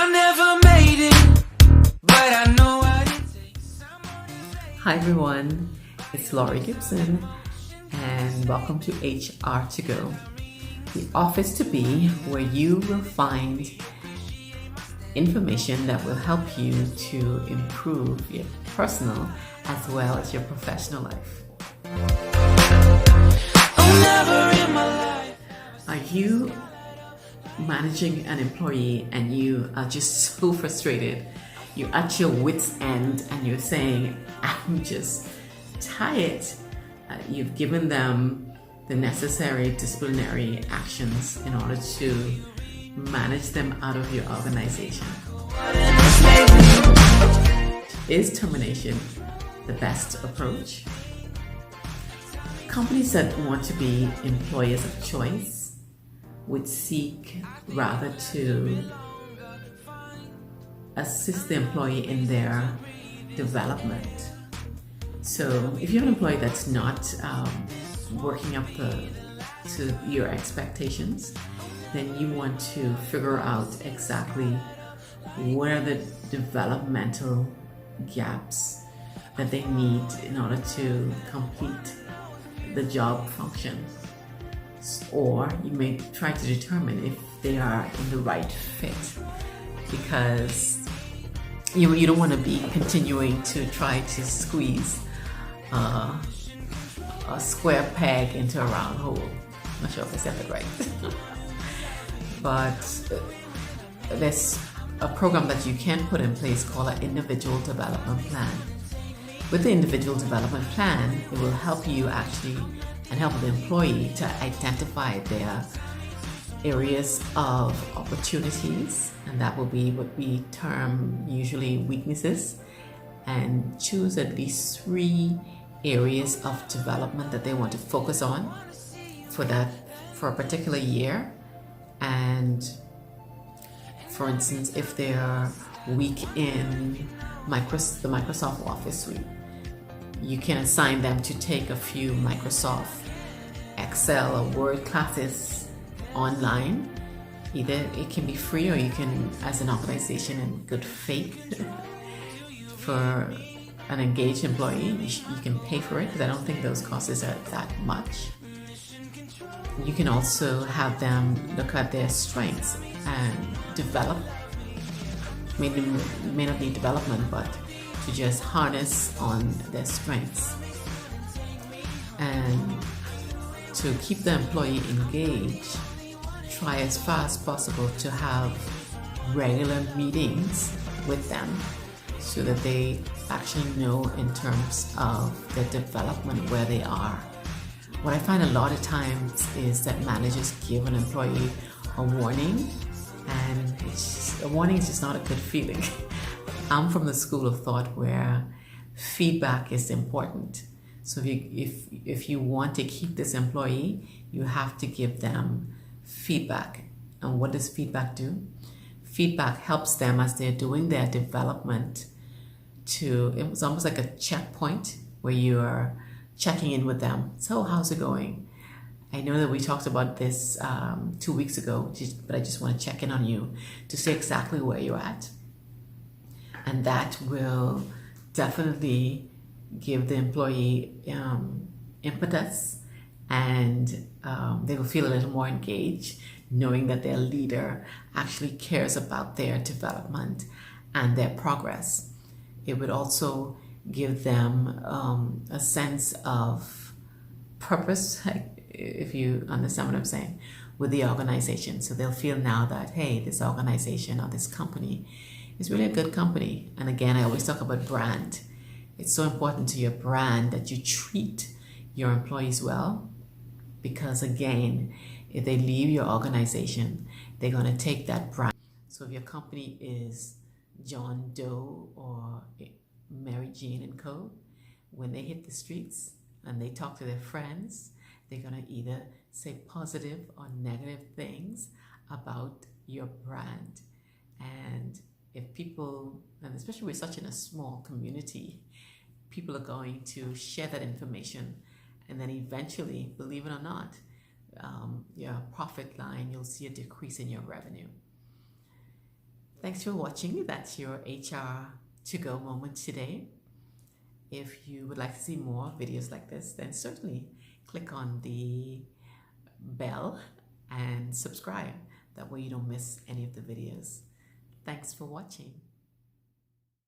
I never made it, but I know what it takes. Hi everyone, it's Laurie Gibson and welcome to HR to Go, the office to be where you will find information that will help you to improve your personal as well as your professional life. Oh, never in my life. Are you managing an employee and you are just so frustrated? You're at your wit's end and you're saying, I'm just tired. You've given them the necessary disciplinary actions in order to manage them out of your organization. Is termination the best approach? Companies that want to be employers of choice would seek rather to assist the employee in their development. So if you're an employee that's not working up to your expectations, then you want to figure out exactly what are the developmental gaps that they need in order to complete the job function. Or you may try to determine if they are in the right fit, because you don't want to be continuing to try to squeeze a square peg into a round hole. I'm not sure if I said that right. But there's a program that you can put in place called an individual development plan. With the individual development plan, it will help you actually and help the employee to identify their areas of opportunities, and that will be what we term usually weaknesses, and choose at least 3 areas of development that they want to focus on for a particular year. And for instance, if they are weak in the Microsoft Office suite, you can assign them to take a few Microsoft Excel or Word classes online. Either it can be free or you can, as an organization in good faith, for an engaged employee, you can pay for it, because I don't think those costs are that much. You can also have them look at their strengths and develop. Maybe may not need development, but to just harness on their strengths. And to keep the employee engaged, try as far as possible to have regular meetings with them so that they actually know in terms of their development where they are. What I find a lot of times is that managers give an employee a warning, and a warning is just not a good feeling. I'm from the school of thought where feedback is important. So if you want to keep this employee, you have to give them feedback. And what does feedback do? Feedback helps them as they're doing their development it's almost like a checkpoint where you are checking in with them. So how's it going? I know that we talked about this 2 weeks ago, but I just want to check in on you to see exactly where you're at. And that will definitely give the employee impetus, and they will feel a little more engaged, knowing that their leader actually cares about their development and their progress. It would also give them a sense of purpose, if you understand what I'm saying, with the organization. So they'll feel now that, hey, this organization or this company is really a good company. And again, I always talk about brand. It's so important to your brand that you treat your employees well, because again, if they leave your organization, they're going to take that brand. So if your company is John Doe or Mary Jane and Co., when they hit the streets and they talk to their friends, they're going to either say positive or negative things about your brand. And if people, and especially we're such in a small community, people are going to share that information, and then eventually, believe it or not, your profit line, you'll see a decrease in your revenue. Thanks for watching. That's your HR to go moment today. If you would like to see more videos like this, then certainly click on the bell and subscribe. That way you don't miss any of the videos. Thanks for watching.